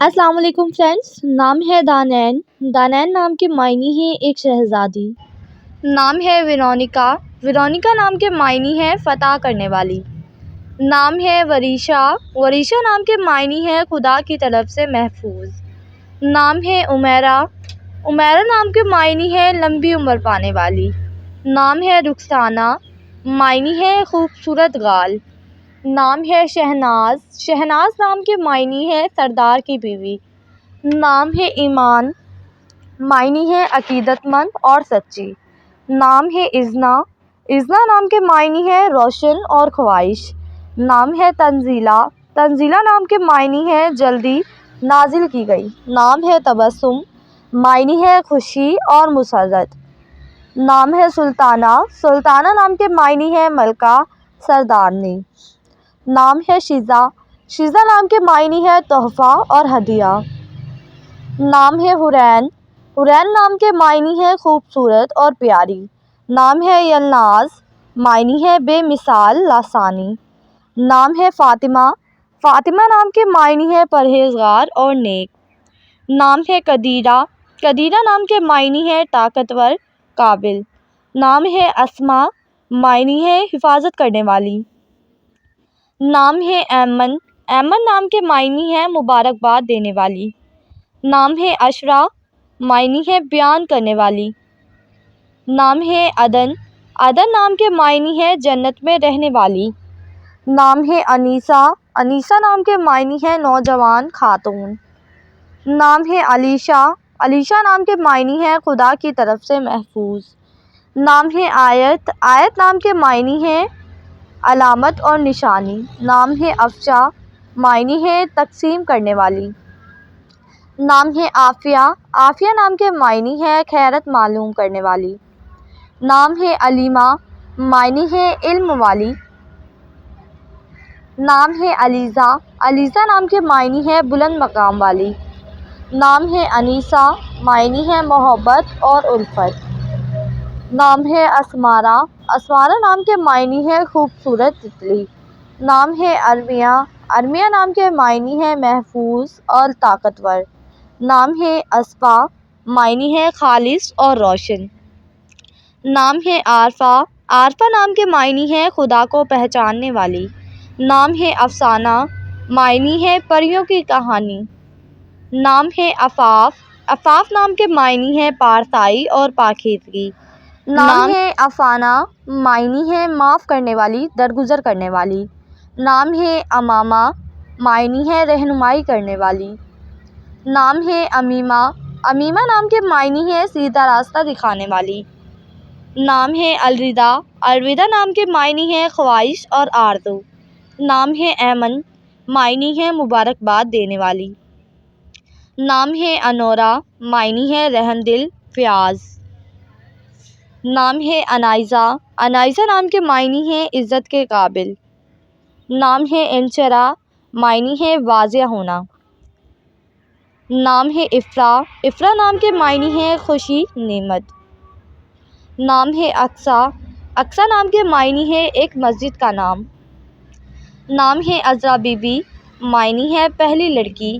السلام علیکم فرینڈس، نام ہے دانین۔ دانین نام کے معنی ہے ایک شہزادی۔ نام ہے ویرونیکا۔ ویرونیکا نام کے معنی ہے فتح کرنے والی۔ نام ہے وریشا۔ وریشا نام کے معنی ہے خدا کی طرف سے محفوظ۔ نام ہے امیرا۔ امیرا نام کے معنی ہے لمبی عمر پانے والی۔ نام ہے رخسانہ۔ معنی ہے خوبصورت گال۔ نام ہے شہناز۔ شہناز نام کے معنی ہے سردار کی بیوی۔ نام ہے ایمان۔ معنی ہے عقیدت مند اور سچی۔ نام ہے اذنا۔ اذنا نام کے معنی ہے روشن اور خواہش۔ نام ہے تنزیلہ۔ تنزیلہ نام کے معنی ہے جلدی نازل کی گئی۔ نام ہے تبسم۔ معنی ہے خوشی اور مسرت۔ نام ہے سلطانہ۔ سلطانہ نام کے معنی ہے ملکہ، سردارنی۔ نام ہے شیزہ۔ شیزہ نام کے معنی ہے تحفہ اور ہدیہ۔ نام ہے حورین۔ حورین نام کے معنی ہے خوبصورت اور پیاری۔ نام ہے یلناز۔ معنی ہے بے مثال لسانی۔ نام ہے فاطمہ۔ فاطمہ نام کے معنی ہے پرہیزگار اور نیک۔ نام ہے قدیرہ۔ قدیرہ نام کے معنی ہے طاقتور، قابل۔ نام ہے اسما۔ معنی ہے حفاظت کرنے والی۔ نام ہے ایمن۔ ایمن نام کے معنی ہے مبارکباد دینے والی۔ نام ہے عشرہ۔ معنی ہے بیان کرنے والی۔ نام ہے عدن۔ عدن نام کے معنی ہے جنت میں رہنے والی۔ نام ہے انیسہ۔ انیسہ نام کے معنی ہے نوجوان خاتون۔ نام ہے علیشہ۔ علیشہ نام کے معنی ہے خدا کی طرف سے محفوظ۔ نام ہے آیت۔ آیت نام کے معنی ہے علامت اور نشانی۔ نام ہے افشا۔ معنی ہے تقسیم کرنے والی۔ نام ہے عافیہ۔ عافیہ نام کے معنی ہے خیرات معلوم کرنے والی۔ نام ہے علیمہ۔ معنی ہے علم والی۔ نام ہے علیزہ۔ علیزہ نام کے معنی ہے بلند مقام والی۔ نام ہے انیسہ۔ معنی ہے محبت اور الفت۔ نام ہے اسمارہ۔ اسمارہ نام کے معنی ہے خوبصورت تتلی۔ نام ہے ارمیہ۔ ارمیہ نام کے معنی ہے محفوظ اور طاقتور۔ نام ہے اصفا۔ معنی ہے خالص اور روشن۔ نام ہے عارفہ۔ عارفہ نام کے معنی ہے خدا کو پہچاننے والی۔ نام ہے افسانہ۔ معنی ہے پریوں کی کہانی۔ نام ہے عفاف۔ عفاف نام کے معنی ہے پارسائی اور پاکیزگی۔ نام ہے عفانہ۔ معنی ہے معاف کرنے والی، درگزر کرنے والی۔ نام ہے امامہ۔ معنی ہے رہنمائی کرنے والی۔ نام ہے امیمہ۔ امیمہ نام کے معنی ہے سیدھا راستہ دکھانے والی۔ نام ہے الرضا۔ الرضا نام کے معنی ہے خواہش اور آرزو۔ نام ہے ایمن۔ معنی ہے مبارکباد دینے والی۔ نام ہے انورا۔ معنی ہے رحم دل، فیاض۔ نام ہے انائزہ۔ انائزہ نام کے معنی ہے عزت کے قابل۔ نام ہے انشرا۔ معنی ہے واضح ہونا۔ نام ہے افرا۔ افرا نام کے معنی ہے خوشی، نعمت۔ نام ہے اقصیٰ۔ اقصیٰ نام کے معنی ہے ایک مسجد کا نام۔ نام ہے عذرا بی بی۔ معنی ہے پہلی لڑکی۔